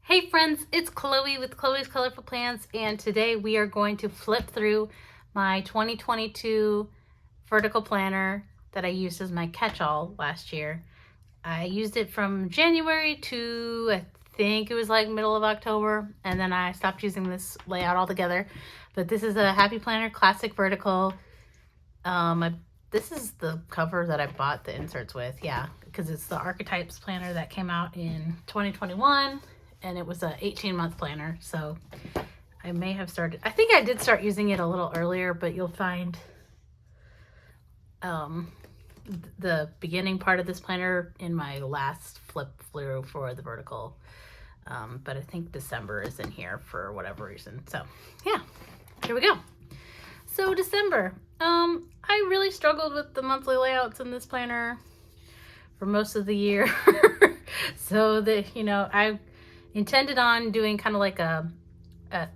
Hey friends, it's Chloe with Chloe's Colorful Plans, and today we are going to flip through my 2022 vertical planner that I used as my catch-all last year. I used it from January to I think it was like middle of October, and then I stopped using this layout altogether. But this is a Happy Planner Classic Vertical. This is the cover that I bought the inserts with, yeah, because it's the Archetypes planner that came out in 2021. And it was a 18-month planner, so I may have started, I think I did start using it a little earlier, but you'll find the beginning part of this planner in my last flip through for the vertical, but I think December is in here for whatever reason. So yeah, here we go. So December, I really struggled with the monthly layouts in this planner for most of the year. So that, I intended on doing kind of like a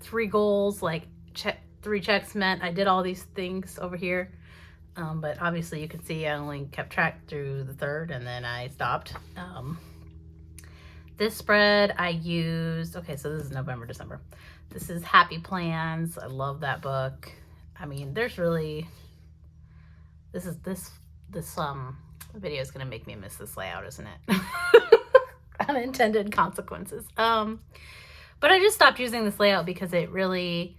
3 goals, like 3 checks meant I did all these things over here. But obviously you can see I only kept track through the 3rd and then I stopped. This spread I used, okay, so this is November, December. This is Happy Plans. I love that book. I mean, there's really, this video is gonna make me miss this layout, isn't it? Unintended consequences. But I just stopped using this layout because it really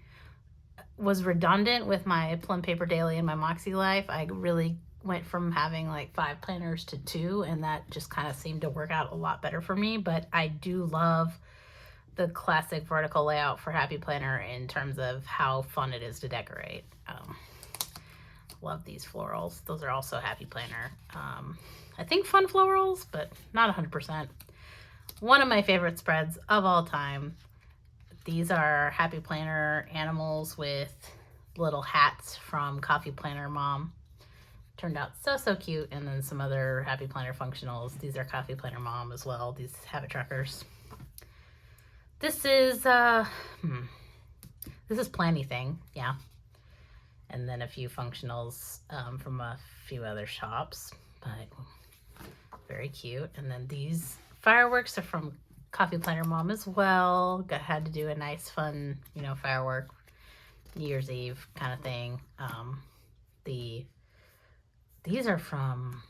was redundant with my Plum Paper Daily and my Moxie Life. I really went from having like 5 planners to 2, and that just kind of seemed to work out a lot better for me. But I do love the classic vertical layout for Happy Planner in terms of how fun it is to decorate. Love these florals. Those are also Happy Planner. I think fun florals, but not 100%. One of my favorite spreads of all time. These are Happy Planner animals with little hats from Coffee Planner Mom. Turned out so cute. And then some other Happy Planner functionals. These are Coffee Planner Mom as well. These habit trackers. This is Planny Thing, yeah. And then a few functionals from a few other shops, but very cute. And then these fireworks are from Coffee Planner Mom as well. Had to do a nice, fun, firework New Year's Eve kind of thing. These are from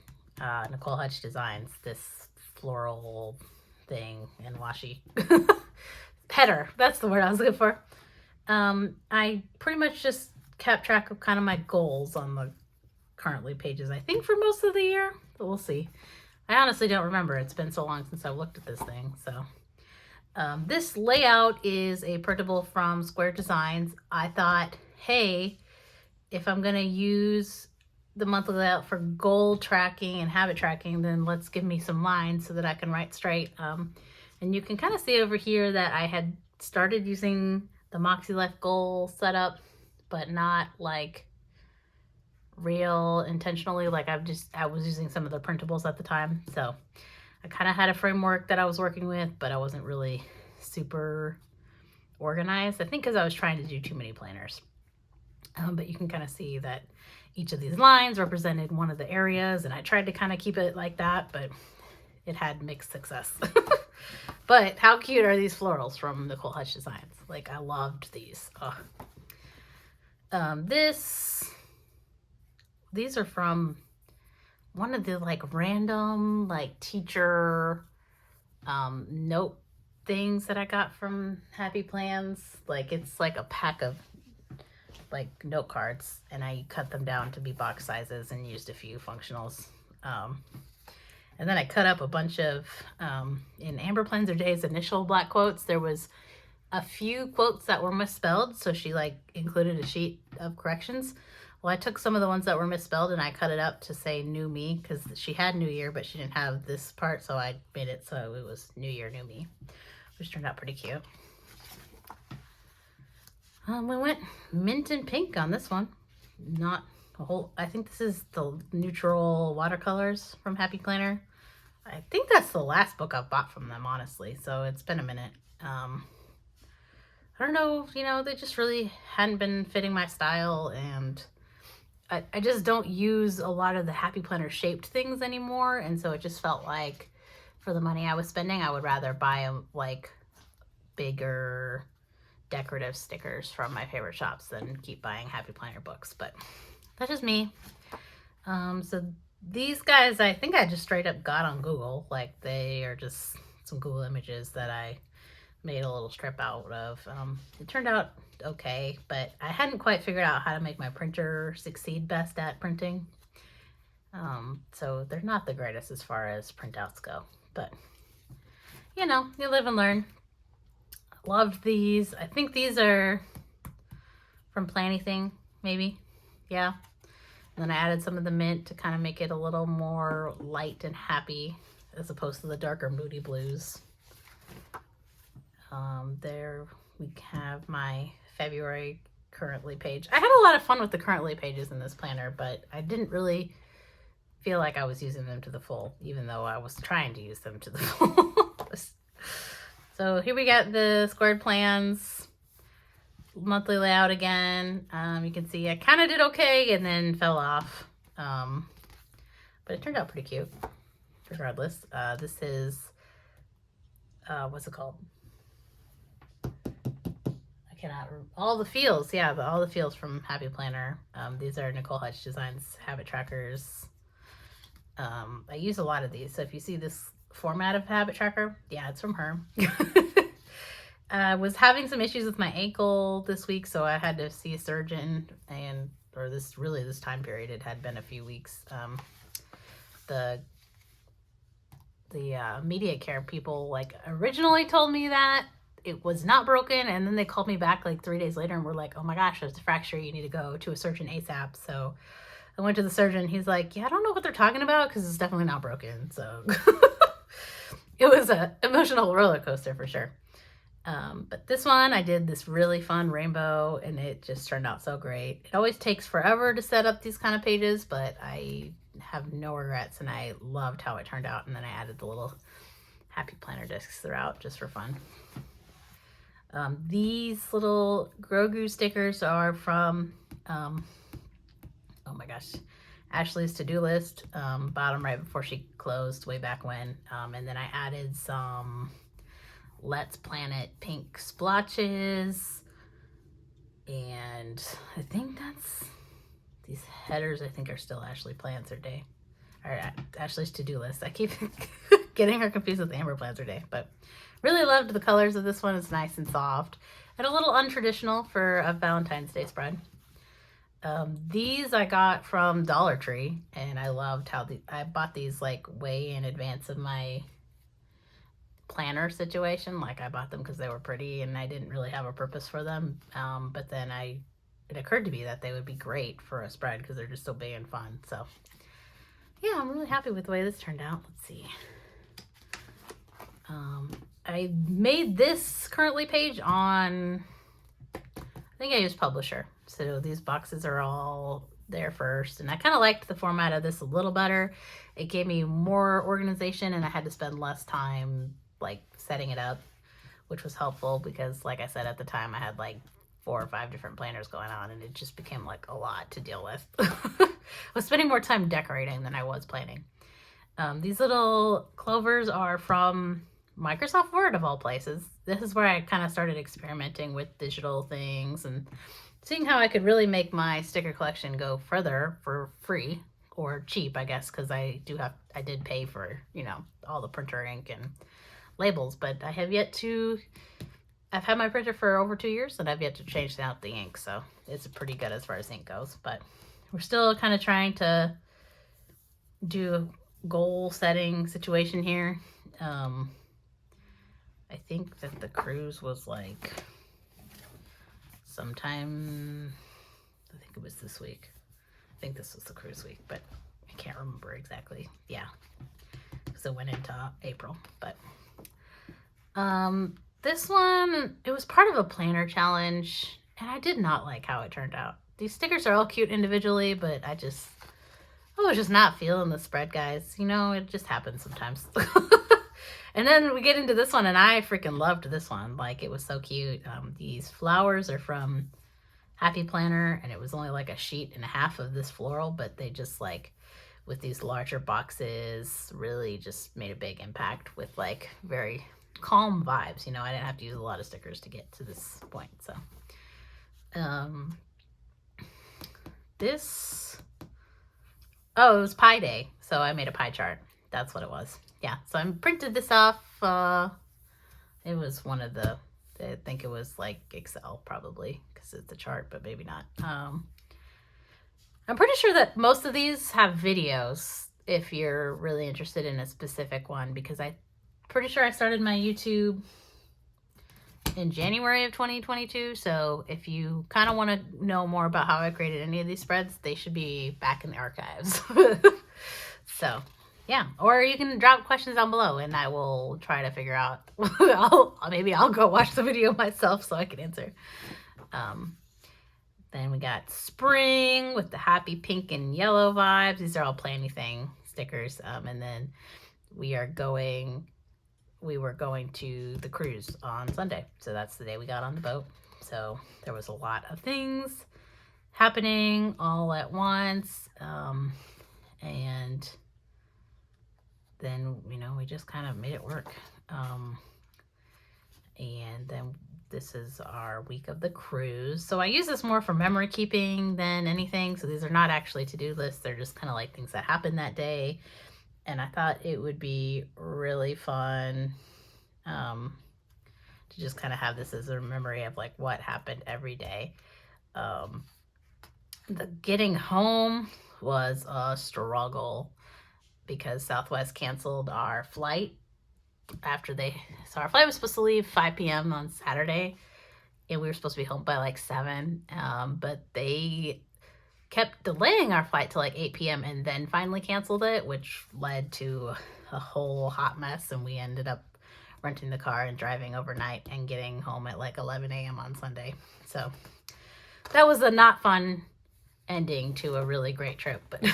Nicole Hutch Designs. This floral thing and washi header. That's the word I was looking for. I pretty much just kept track of kind of my goals on the currently pages, I think, for most of the year, but we'll see. I honestly don't remember. It's been so long since I looked at this thing. So this layout is a printable from Square Designs. I thought, hey, if I'm going to use the monthly layout for goal tracking and habit tracking, then let's give me some lines so that I can write straight. And you can kind of see over here that I had started using the Moxie Life goal setup, but not like real intentionally. Like I was using some of the printables at the time. So I kind of had a framework that I was working with, but I wasn't really super organized. I think because I was trying to do too many planners. But you can kind of see that each of these lines represented one of the areas, and I tried to kind of keep it like that, but it had mixed success. But how cute are these florals from Nicole Hutch Designs? Like, I loved these. These are from one of the like random like teacher note things that I got from Happy Plans. Like, it's like a pack of like note cards, and I cut them down to be box sizes and used a few functionals. And then I cut up a bunch of, in Amber Planzer Day's initial black quotes, there was a few quotes that were misspelled, so she like included a sheet of corrections. Well, I took some of the ones that were misspelled and I cut it up to say New Me, because she had New Year, but she didn't have this part, so I made it so it was New Year, New Me, which turned out pretty cute. We went mint and pink on this one. Not a whole, I think this is the neutral watercolors from Happy Planner. I think that's the last book I've bought from them, honestly, so it's been a minute. I don't know, they just really hadn't been fitting my style, and I just don't use a lot of the Happy Planner shaped things anymore, and so it just felt like for the money I was spending, I would rather buy like bigger decorative stickers from my favorite shops than keep buying Happy Planner books, but that's just me. So these guys, I think I just straight up got on Google. Like, they are just some Google images that I made a little strip out of. It turned out okay, but I hadn't quite figured out how to make my printer succeed best at printing. So they're not the greatest as far as printouts go, but you know, you live and learn. Loved these. I think these are from Planything, maybe. Yeah. And then I added some of the mint to kind of make it a little more light and happy as opposed to the darker moody blues. There we have my February currently page. I had a lot of fun with the currently pages in this planner, but I didn't really feel like I was using them to the full, even though I was trying to use them to the full. So here we got the squared plans, monthly layout again. You can see I kind of did okay and then fell off, but it turned out pretty cute regardless. This is, what's it called? I cannot remember. All the Feels, yeah, All the Feels from Happy Planner. These are Nicole Hutch Designs habit trackers. I use a lot of these, so if you see this format of habit tracker, yeah, it's from her. I was having some issues with my ankle this week, so I had to see a surgeon, or this time period, it had been a few weeks. The media care people like originally told me that it was not broken, and then they called me back like 3 days later and were like, oh my gosh, there's a fracture, you need to go to a surgeon ASAP. So I went to the surgeon. He's like, yeah, I don't know what they're talking about because it's definitely not broken. So it was an emotional roller coaster for sure. But this one, I did this really fun rainbow and it just turned out so great. It always takes forever to set up these kind of pages, but I have no regrets and I loved how it turned out. And then I added the little Happy Planner discs throughout just for fun. These little Grogu stickers are from, oh my gosh, Ashley's to-do list, bottom right before she closed way back when. And then I added some Let's Planet pink splotches. And I think these headers I think are still Ashley Plans Her Day. Or Ashley's to-do list. I keep getting her confused with Amber Plans Her Day. But really loved the colors of this one. It's nice and soft. And a little untraditional for a Valentine's Day spread. These I got from Dollar Tree, and I loved how I bought these like way in advance of my planner situation. Like I bought them because they were pretty and I didn't really have a purpose for them. But then it occurred to me that they would be great for a spread because they're just so big and fun. So yeah, I'm really happy with the way this turned out. Let's see. I made this currently page on, I think I used Publisher. So these boxes are all there first. And I kind of liked the format of this a little better. It gave me more organization and I had to spend less time like setting it up, which was helpful because like I said, at the time I had like 4 or 5 different planners going on and it just became like a lot to deal with. I was spending more time decorating than I was planning. These little clovers are from Microsoft Word of all places. This is where I kind of started experimenting with digital things and seeing how I could really make my sticker collection go further for free or cheap, I guess, because I did pay for, you know, all the printer ink and labels, but I have yet to, I've had my printer for over 2 years and I've yet to change out the ink, so it's pretty good as far as ink goes, but we're still kind of trying to do a goal setting situation here. I think that the cruise was like sometime, I think it was this week. I think this was the cruise week, but I can't remember exactly. Yeah, because it went into April. But this one, it was part of a planner challenge, and I did not like how it turned out. These stickers are all cute individually, but I was just not feeling the spread, guys. You know, it just happens sometimes. And then we get into this one, and I freaking loved this one. Like, it was so cute. These flowers are from Happy Planner, and it was only like a sheet and a half of this floral, but they just like, with these larger boxes, really just made a big impact with like very calm vibes. You know, I didn't have to use a lot of stickers to get to this point. So, this, oh, it was Pi Day. So I made a pie chart. That's what it was. Yeah. So I printed this off. It was one of the, I think it was like Excel probably because it's a chart, but maybe not. I'm pretty sure that most of these have videos if you're really interested in a specific one, because I'm pretty sure I started my YouTube in January of 2022. So if you kind of want to know more about how I created any of these spreads, they should be back in the archives. So yeah, or you can drop questions down below and I will try to figure out. Maybe I'll go watch the video myself so I can answer. Then we got spring with the happy pink and yellow vibes. These are all Play Anything stickers. And then we were going to the cruise on Sunday. So that's the day we got on the boat. So there was a lot of things happening all at once. And then, you know, we just kind of made it work. And then this is our week of the cruise. So I use this more for memory keeping than anything. So these are not actually to-do lists. They're just kind of like things that happened that day. And I thought it would be really fun to just kind of have this as a memory of like what happened every day. The getting home was a struggle because Southwest canceled our flight so our flight was supposed to leave 5 p.m. on Saturday, and we were supposed to be home by like 7, but they kept delaying our flight to like 8 p.m. and then finally canceled it, which led to a whole hot mess, and we ended up renting the car and driving overnight and getting home at like 11 a.m. on Sunday. So that was a not fun ending to a really great trip. But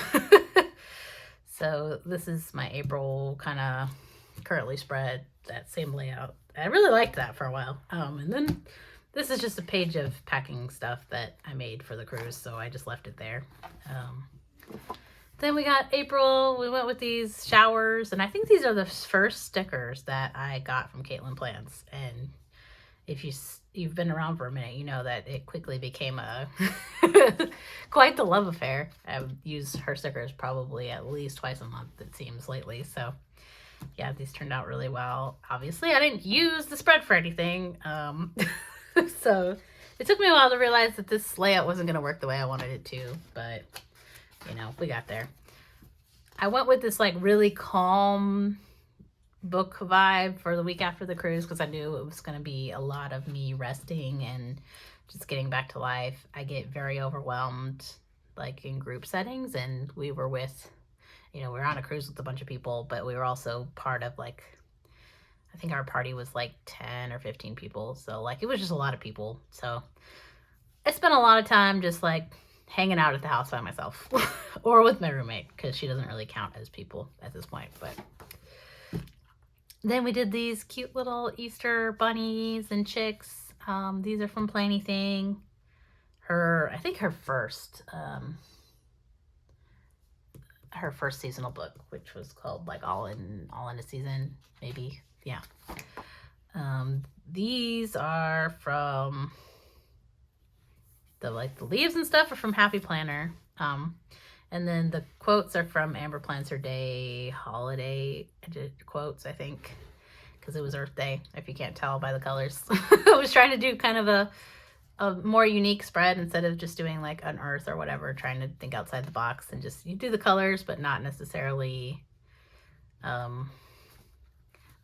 so this is my April kind of currently spread, that same layout. I really liked that for a while. And then this is just a page of packing stuff that I made for the cruise, so I just left it there. Then we got April. We went with these showers, and I think these are the first stickers that I got from Caitlin Plants. And if you've been around for a minute, you know that it quickly became a quite the love affair. I've used her stickers probably at least twice a month, it seems, lately. So yeah, these turned out really well. Obviously, I didn't use the spread for anything. So it took me a while to realize that this layout wasn't going to work the way I wanted it to, but you know, we got there. I went with this like really calm book vibe for the week after the cruise because I knew it was going to be a lot of me resting and just getting back to life. I get very overwhelmed like in group settings, and we were with, you know, we were on a cruise with a bunch of people, but we were also part of like, I think our party was like 10 or 15 people. So like, it was just a lot of people. So I spent a lot of time just like hanging out at the house by myself or with my roommate, because she doesn't really count as people at this point. But then we did these cute little Easter bunnies and chicks. These are from Play Anything. I think her first seasonal book, which was called like All in a Season, maybe. Yeah. These are from the leaves and stuff are from Happy Planner. And then the quotes are from Amber Plans Her Day holiday quotes, I think, because it was Earth Day, if you can't tell by the colors. I was trying to do kind of a more unique spread instead of just doing like an earth or whatever, trying to think outside the box and just, you do the colors, but not necessarily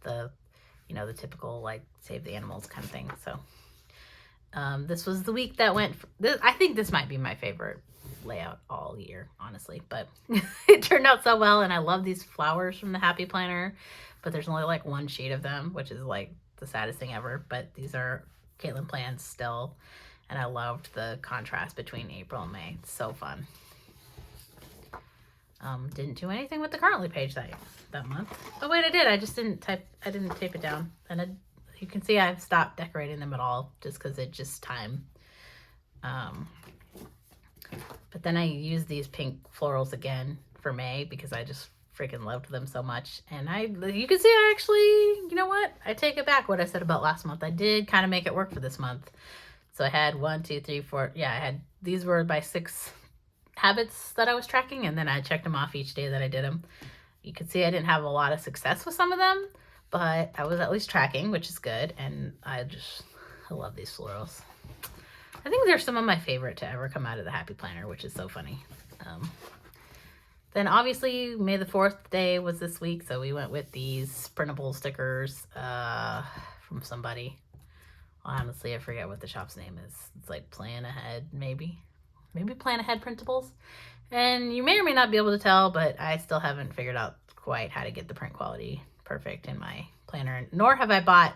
the typical like save the animals kind of thing. So this was the week that went, I think this might be my favorite layout all year, honestly, but it turned out so well. And I love these flowers from the Happy Planner, but there's only like one sheet of them, which is like the saddest thing ever. But these are Caitlin Plans still, and I loved the contrast between April and May. It's so fun. Didn't do anything with the currently page that month. Oh wait, I did. I didn't tape it down. And you can see I've stopped decorating them at all just because it's just time. But then I used these pink florals again for May because I just freaking loved them so much. And you can see I actually, you know what? I take it back what I said about last month. I did kind of make it work for this month. So I had 1, 2, 3, 4. Yeah, I had, these were by 6 habits that I was tracking, and then I checked them off each day that I did them. You can see I didn't have a lot of success with some of them, but I was at least tracking, which is good. And I love these florals. I think they're some of my favorite to ever come out of the Happy Planner, which is so funny. Then obviously May the 4th day was this week, so we went with these printable stickers from somebody. Honestly, I forget what the shop's name is. It's like Plan Ahead, maybe Plan Ahead Printables. And you may or may not be able to tell, but I still haven't figured out quite how to get the print quality perfect in my planner, nor have I bought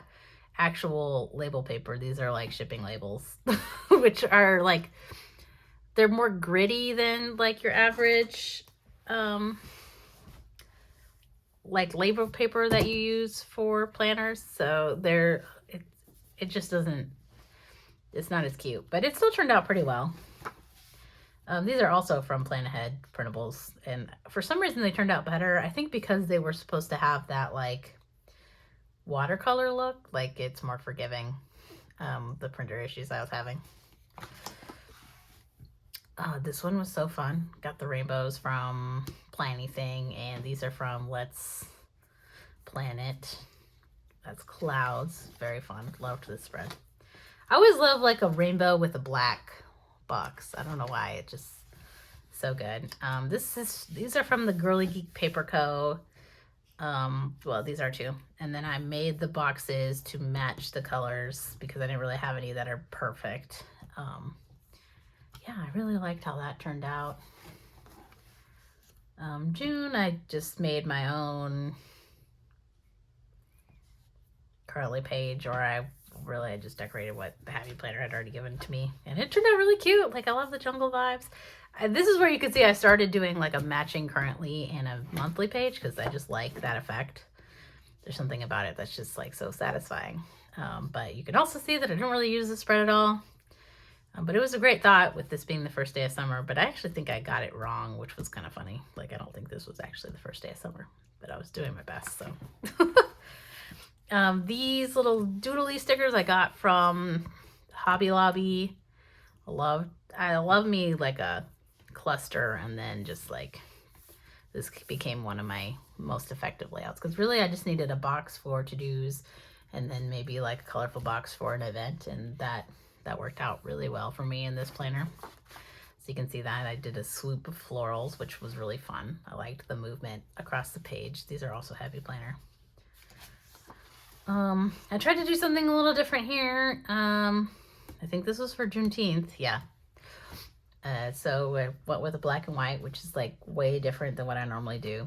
actual label paper. These are like shipping labels, which are like, they're more gritty than like your average like label paper that you use for planners. So it just doesn't, it's not as cute, but it still turned out pretty well. These are also from Plan Ahead Printables, and for some reason they turned out better. I think because they were supposed to have that like watercolor look, like it's more forgiving, the printer issues I was having. This one was so fun. Got the rainbows from Planything, and these are from Let's Planet. That's clouds. Very fun. Loved this spread. I always love like a rainbow with a black box. I don't know why. It just so good. These are from the Girly Geek Paper Co. Well, these are too. And then I made the boxes to match the colors because I didn't really have any that are perfect. Yeah, I really liked how that turned out. June, I just made my own curly page, or I just decorated what the Happy Planner had already given to me, and it turned out really cute. Like, I love the jungle vibes. This is where you can see I started doing like a matching currently and a monthly page because I just like that effect. There's something about it that's just like so satisfying. But you can also see that I don't really use the spread at all. But it was a great thought with this being the first day of summer, but I actually think I got it wrong, which was kind of funny. Like, I don't think this was actually the first day of summer, but I was doing my best, so. These little doodly stickers I got from Hobby Lobby. I love me like a cluster, and then just like, this became one of my most effective layouts, because really I just needed a box for to-dos, and then maybe like a colorful box for an event, and that worked out really well for me in this planner. So you can see that I did a swoop of florals, which was really fun. I liked the movement across the page. These are also Happy Planner. I tried to do something a little different here. I think this was for Juneteenth. Yeah. So I went with a black and white, which is like way different than what I normally do.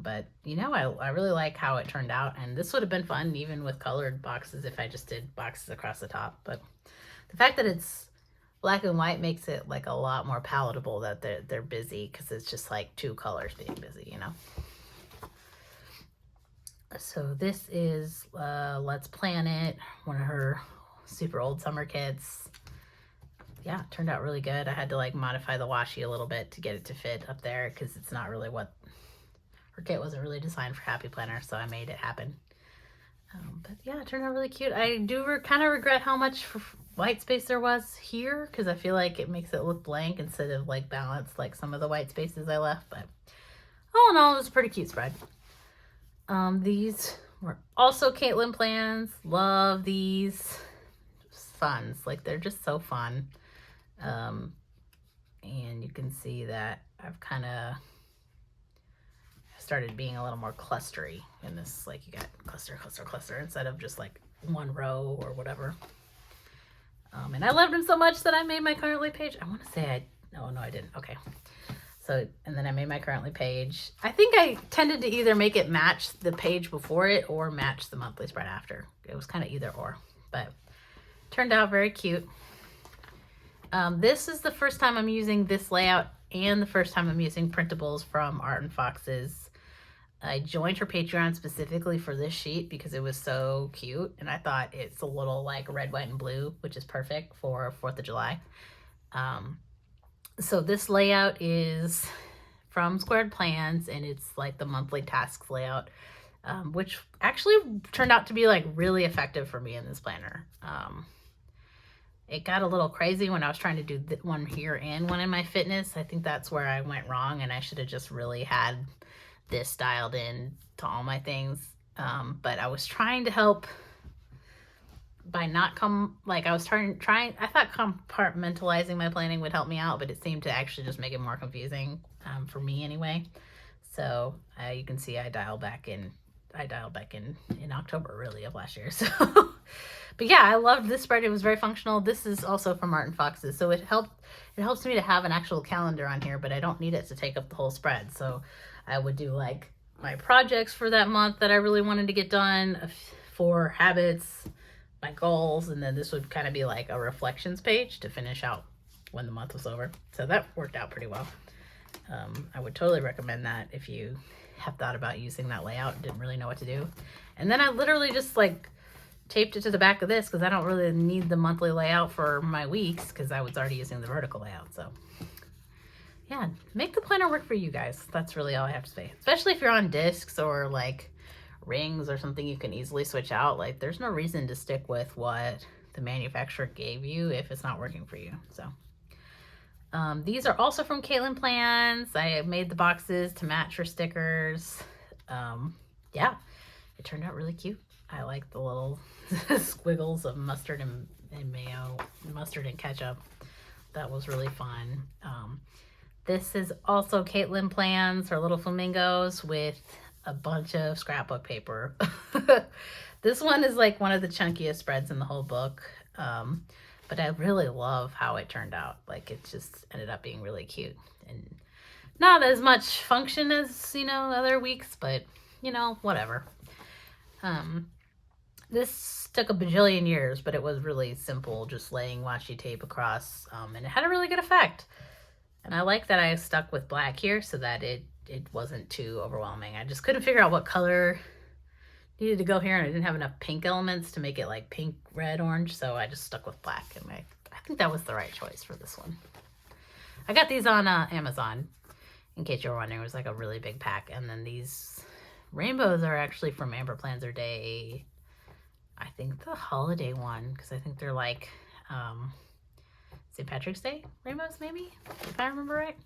But you know, I really like how it turned out, and this would have been fun even with colored boxes if I just did boxes across the top. But the fact that it's black and white makes it like a lot more palatable that they're busy, because it's just like two colors being busy, you know. So this is Let's Planet, one of her super old summer kits. Yeah, it turned out really good. I had to like modify the washi a little bit to get it to fit up there, because it's not really what her kit wasn't really designed for Happy Planner, so I made it happen. But yeah, it turned out really cute. I do kind of regret how much white space there was here, because I feel like it makes it look blank instead of like balanced like some of the white spaces I left. But all in all, it was a pretty cute spread. These were also Caitlin plans. Love these. Funs. Like, they're just so fun. And you can see that I've kind of started being a little more clustery in this. Like, you got cluster, cluster, cluster instead of just like one row or whatever. And I loved them so much that I made my currently page. I want to say no, I didn't. Okay. So, and then I made my currently page. I think I tended to either make it match the page before it or match the monthly spread after. It was kind of either or, but turned out very cute. This is the first time I'm using this layout and the first time I'm using printables from Art and Foxes. I joined her Patreon specifically for this sheet because it was so cute, and I thought it's a little like red, white, and blue, which is perfect for 4th of July. So this layout is from Squared Plans, and it's like the monthly tasks layout, which actually turned out to be like really effective for me in this planner. It got a little crazy when I was trying to do one here and one in my fitness. I think that's where I went wrong, and I should have just really had this dialed in to all my things. But I was trying to help by not I was trying, I thought compartmentalizing my planning would help me out, but it seemed to actually just make it more confusing, for me anyway. So you can see I dialed back in October really of last year. So, but yeah, I loved this spread. It was very functional. This is also from Art and Foxes. So it helps me to have an actual calendar on here, but I don't need it to take up the whole spread. So I would do like my projects for that month that I really wanted to get done, for habits, my goals, and then this would kind of be like a reflections page to finish out when the month was over. So that worked out pretty well. I would totally recommend that if you have thought about using that layout and didn't really know what to do. And then I literally just like taped it to the back of this because I don't really need the monthly layout for my weeks because I was already using the vertical layout. So yeah, make the planner work for you guys. That's really all I have to say. Especially if you're on discs or like rings or something you can easily switch out. Like there's no reason to stick with what the manufacturer gave you if it's not working for you. So these are also from Caitlin Plans. I made the boxes to match her stickers. Yeah, it turned out really cute. I like the little squiggles of mustard and mayo, mustard and ketchup. That was really fun. This is also Caitlin Plans, her little flamingos with a bunch of scrapbook paper. This one is like one of the chunkiest spreads in the whole book. But I really love how it turned out. Like it just ended up being really cute and not as much function as, other weeks, but whatever. This took a bajillion years, but it was really simple, just laying washi tape across, and it had a really good effect. And I like that I stuck with black here so that it wasn't too overwhelming. I just couldn't figure out what color needed to go here, and I didn't have enough pink elements to make it like pink, red, orange, so I just stuck with black, and I think that was the right choice for this one. I got these on Amazon, in case you were wondering. It was like a really big pack, and then these rainbows are actually from Amber Plans Her Day, I think the holiday one, because I think they're like St. Patrick's Day rainbows, maybe, if I remember right.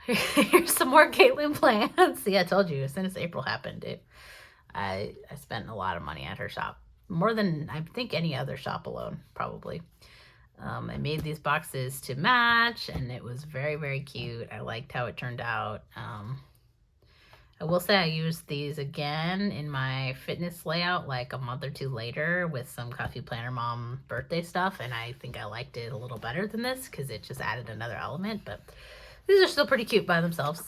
Here's some more Caitlin Plans. See, I told you, as soon as April happened, I spent a lot of money at her shop. More than, I think, any other shop alone, probably. I made these boxes to match, and it was very, very cute. I liked how it turned out. I will say I used these again in my fitness layout like a month or two later with some Coffee Planner Mom birthday stuff, and I think I liked it a little better than this because it just added another element, but these are still pretty cute by themselves.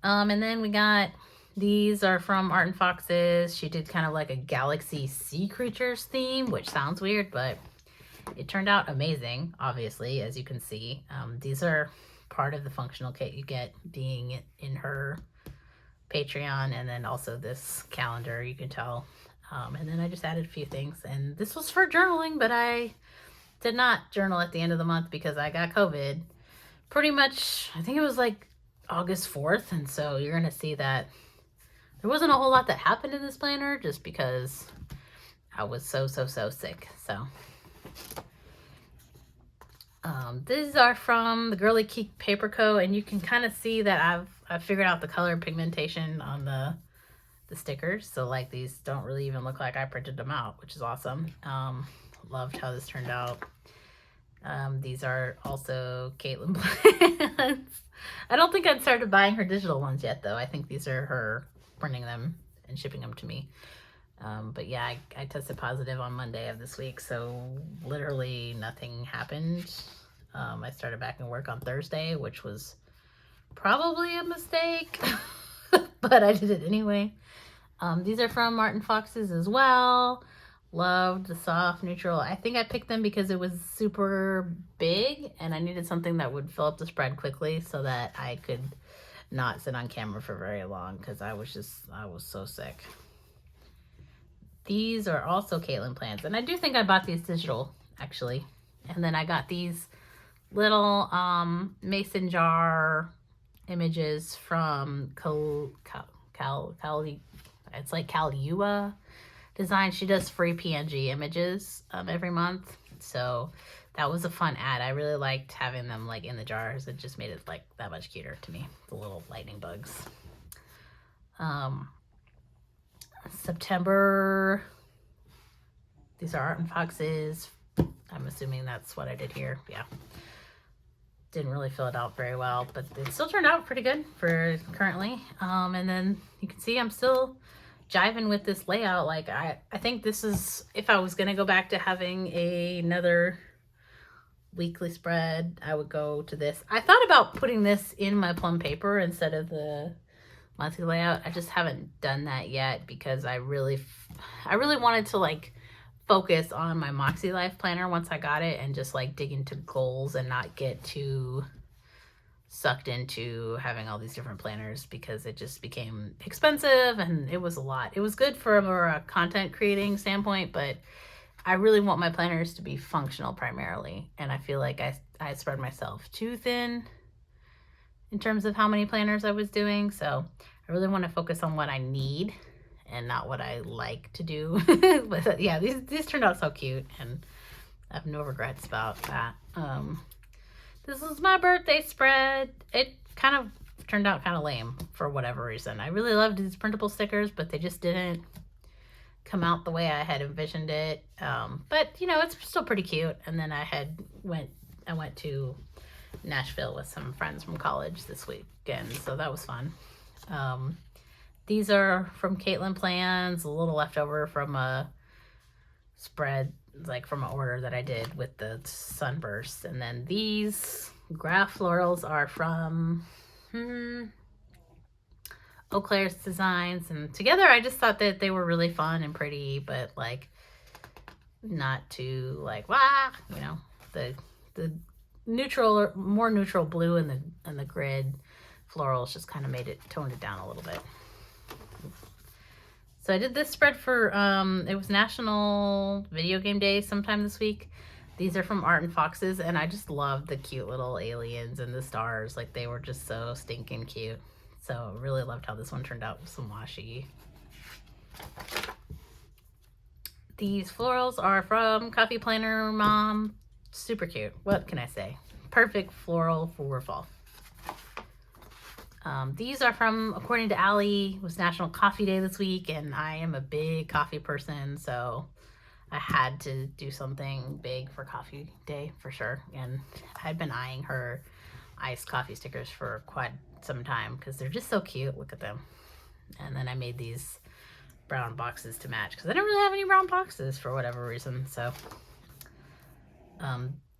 And then we got, these are from Art and Foxes. She did kind of like a galaxy sea creatures theme, which sounds weird, but it turned out amazing, obviously, as you can see. These are part of the functional kit you get being in her Patreon, and then also this calendar, you can tell. And then I just added a few things, and this was for journaling, but I did not journal at the end of the month because I got COVID pretty much, I think it was like August 4th, and so you're gonna see that there wasn't a whole lot that happened in this planner just because I was so sick. So these are from the Girly Geek Paper Co., and you can kind of see that I've figured out the color pigmentation on the stickers. So like these don't really even look like I printed them out, which is awesome. Loved how this turned out. These are also Caitlin Plans. I don't think I'd started buying her digital ones yet, though. I think these are her printing them and shipping them to me. But yeah, I tested positive on Monday of this week, so literally nothing happened. I started back in work on Thursday, which was probably a mistake, but I did it anyway. These are from Art and Foxes as well. Loved the soft neutral. I think I picked them because it was super big and I needed something that would fill up the spread quickly so that I could not sit on camera for very long because I was so sick. These are also Caitlin Plans, and I do think I bought these digital actually. And then I got these little mason jar images from it's like Kalyua Design. She does free PNG images every month. So that was a fun ad. I really liked having them like in the jars. It just made it like that much cuter to me. The little lightning bugs. September, these are Art and Foxes. I'm assuming that's what I did here. Yeah. Didn't really fill it out very well, but it still turned out pretty good for currently. And then you can see I'm still jiving with this layout. Like I think this is, if I was going to go back to having another weekly spread, I would go to this. I thought about putting this in my plum paper instead of the monthly layout. I just haven't done that yet because I really wanted to like focus on my Moxie Life planner once I got it and just like dig into goals and not get too sucked into having all these different planners because it just became expensive and it was a lot. It was good from a content creating standpoint, but I really want my planners to be functional primarily. And I feel like I spread myself too thin in terms of how many planners I was doing. So I really want to focus on what I need and not what I like to do. But yeah, these turned out so cute and I have no regrets about that. This is my birthday spread. It kind of turned out kind of lame for whatever reason. I really loved these printable stickers, but they just didn't come out the way I had envisioned it. But you know, it's still pretty cute. And then I went to Nashville with some friends from college this weekend, so that was fun. These are from Caitlin Plans, a little leftover from a spread, like from an order that I did with the sunbursts. And then these graph florals are from Eau Claire's Designs. And together I just thought that they were really fun and pretty, but like not too like, wah, you know, the neutral or more neutral blue in the grid florals just kind of toned it down a little bit. So I did this spread for, it was National Video Game Day sometime this week. These are from Art and Foxes, and I just loved the cute little aliens and the stars. Like, they were just so stinking cute. So really loved how this one turned out with some washi. These florals are from Coffee Planner Mom. Super cute. What can I say? Perfect floral for fall. These are from, according to Allie, it was National Coffee Day this week, and I am a big coffee person, so I had to do something big for Coffee Day for sure. And I'd been eyeing her iced coffee stickers for quite some time because they're just so cute. Look at them. And then I made these brown boxes to match because I didn't really have any brown boxes for whatever reason. So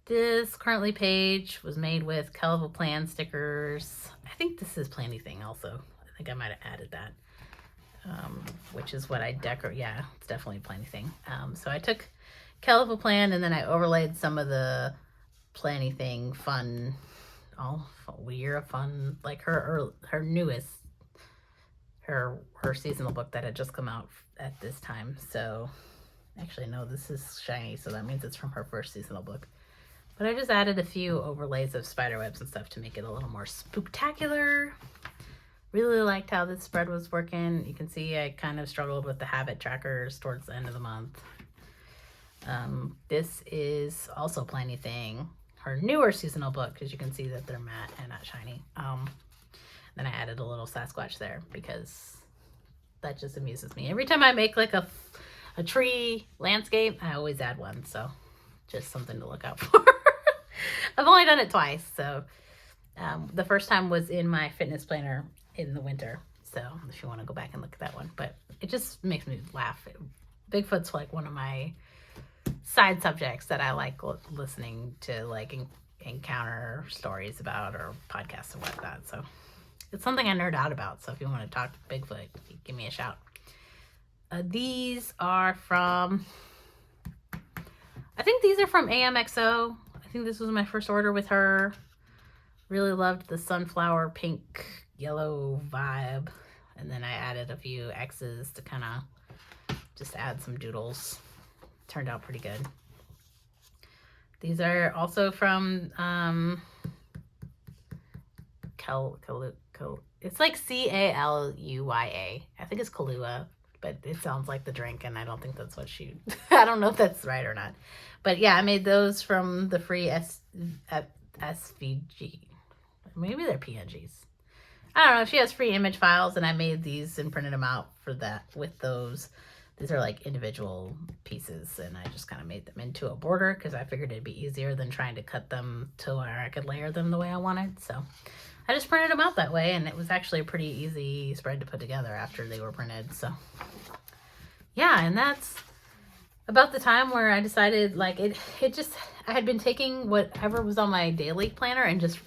this currently page was made with Calivo Plan stickers. I think this is Planty Thing also. I think I might have added that, which is what I decorate. Yeah, it's definitely Planty Thing. So I took Calivo Plan and then I overlaid some of the Planty Thing fun, year of fun, like her newest, her seasonal book that had just come out at this time. So actually, no, this is shiny, so that means it's from her first seasonal book. But I just added a few overlays of spider webs and stuff to make it a little more spooktacular. Really liked how this spread was working. You can see I kind of struggled with the habit trackers towards the end of the month. This is also Planty Thing, her newer seasonal book, because you can see that they're matte and not shiny. Then I added a little Sasquatch there because that just amuses me. Every time I make like a tree landscape, I always add one. So just something to look out for. I've only done it twice. So the first time was in my fitness planner in the winter. So if you want to go back and look at that one, but it just makes me laugh. Bigfoot's like one of my side subjects that I like listening to, like encounter stories about or podcasts and whatnot. So it's something I nerd out about. So if you want to talk Bigfoot, give me a shout. These are from, I think these are from AMXO. I think this was my first order with her. Really loved the sunflower pink yellow vibe. And then I added a few X's to kind of just add some doodles. Turned out pretty good. These are also from it's like Caluya. I think it's Kahlua, but it sounds like the drink, and I don't think that's what she. I don't know if that's right or not, but yeah, I made those from the free SVG. Maybe they're PNGs. I don't know. She has free image files, and I made these and printed them out for that with those. These are like individual pieces, and I just kind of made them into a border because I figured it'd be easier than trying to cut them to where I could layer them the way I wanted. So I just printed them out that way, and it was actually a pretty easy spread to put together after they were printed. So yeah, and that's about the time where I decided, like, I had been taking whatever was on my daily planner and just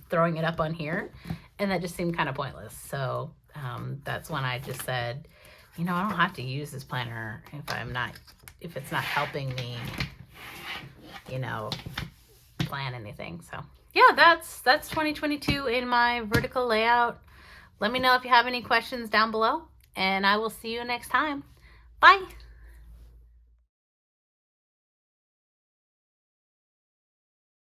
throwing it up on here, and that just seemed kind of pointless. So that's when I just said, you know, I don't have to use this planner if it's not helping me, you know, plan anything. So yeah, that's 2022 in my vertical layout. Let me know if you have any questions down below, and I will see you next time. Bye.